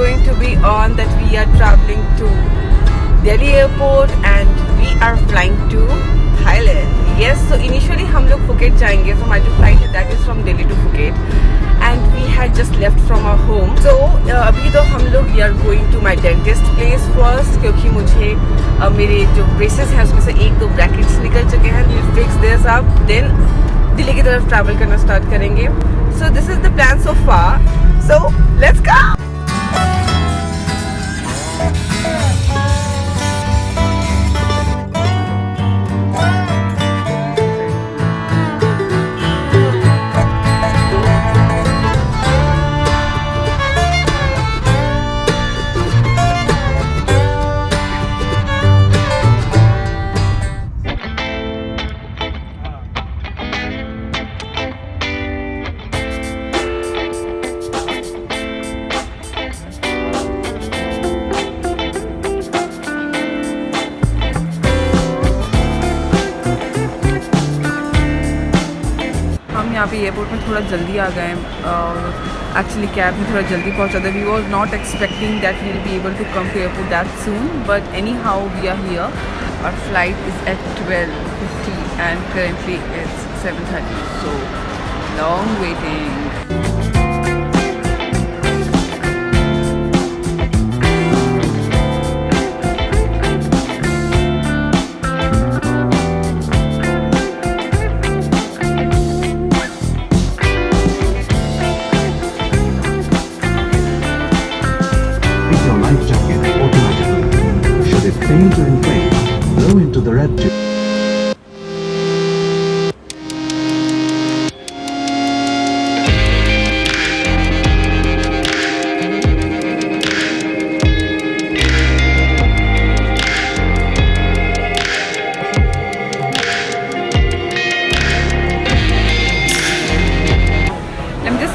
going to be on that we are traveling to Delhi airport and we are flying to Thailand. Yes, so initially हम लोग Phuket जाएंगे. So my flight that is from Delhi to Phuket, and we had just left from our home. So अभी तो हम लोग we are going to my dentist place first क्योंकि मुझे मेरे जो braces हैं उसमें से एक दो brackets निकल चुके हैं. We'll fix this up. Then Delhi की तरफ travel करना start करेंगे. So this is the plan so far. So let's go. यहाँ पे एयरपोर्ट में थोड़ा जल्दी आ गए एक्चुअली कैब में थोड़ा जल्दी पहुँचा था. We was not expecting that we will be able to come to airport that soon, but anyhow we are here. Our flight is at 12:50 and currently it's 7:30, so long waiting. Fail to inflate, blow into the red tube.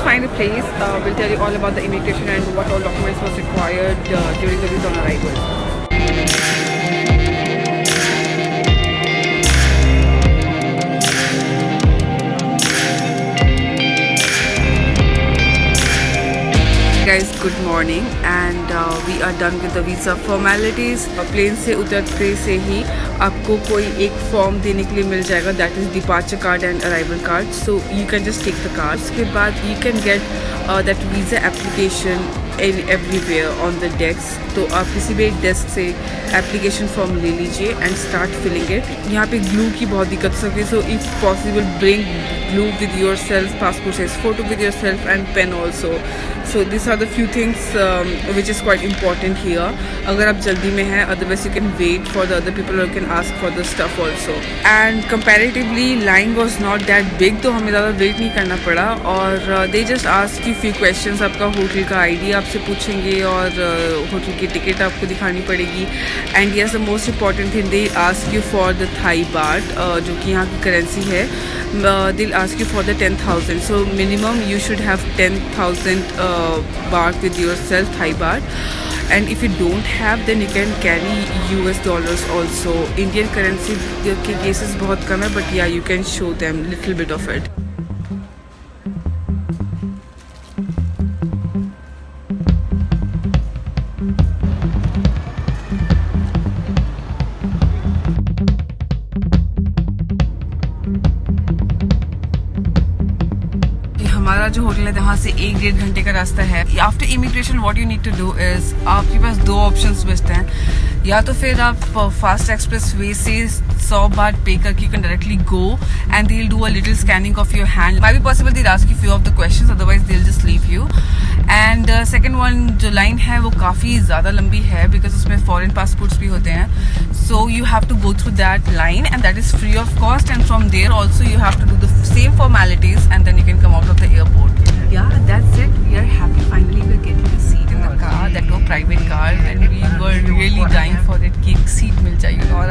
Find a place. We'll tell you all about the immigration and what all documents was required during the visa on arrival. Guys, good morning and we are done with the visa formalities. Plane से उतरते से ही आपको कोई एक form देने के लिए मिल जाएगा, that is departure card and arrival card. So you can just take the card. उसके बाद you can get that visa application in everywhere on the desk. तो आप किसी भी एक डेस्क से एप्लीकेशन फॉर्म ले लीजिए एंड स्टार्ट फिलिंग इट. यहाँ पे ग्लू की बहुत दिक्कत हो सकती है, so if possible bring glue with yourself, passport size photo with yourself and pen also. So these are the few things which is quite important here. अगर आप जल्दी में हैं, otherwise you can wait for the other people or you can ask for the stuff also. And comparatively line was not that big, तो हमें ज़्यादा wait नहीं करना पड़ा. और they just ask you few questions. आपका होटल का ID आपसे पूछेंगे और होटल की टिकट आपको दिखानी पड़ेगी. And yes, the most important thing, they ask you for the Thai baht, जो कि यहाँ की करेंसी है. They'll ask you for the 10,000. So minimum you should have 10,000 baht with yourself, Thai baht. And if you don't have, then you can carry US dollars also. Indian currency के cases बहुत कम है, but yeah, you can show them little bit of it. हमारा जो hotel है वहाँ से 1-1.5 घंटे का रास्ता है. After immigration what you need to do is, आपके पास दो ऑप्शंस बचते हैं. या तो फिर आप फास्ट एक्सप्रेस वे से 100 बात पे करके you can directly go and they will do a little scanning of your hand. Might be possible they ask you few of the questions, otherwise they will just leave you. And second one जो line है वो काफ़ी ज़्यादा लंबी है because उसमें foreign passports भी होते हैं. So you have to go through that line and that is free of cost. And from there also you have to do the same formalities and then you can come out of the airport. Yeah, that's it. We are happy finally we're getting a seat in the car, that was private car, and we were really dying for it कि एक seat मिल जाए और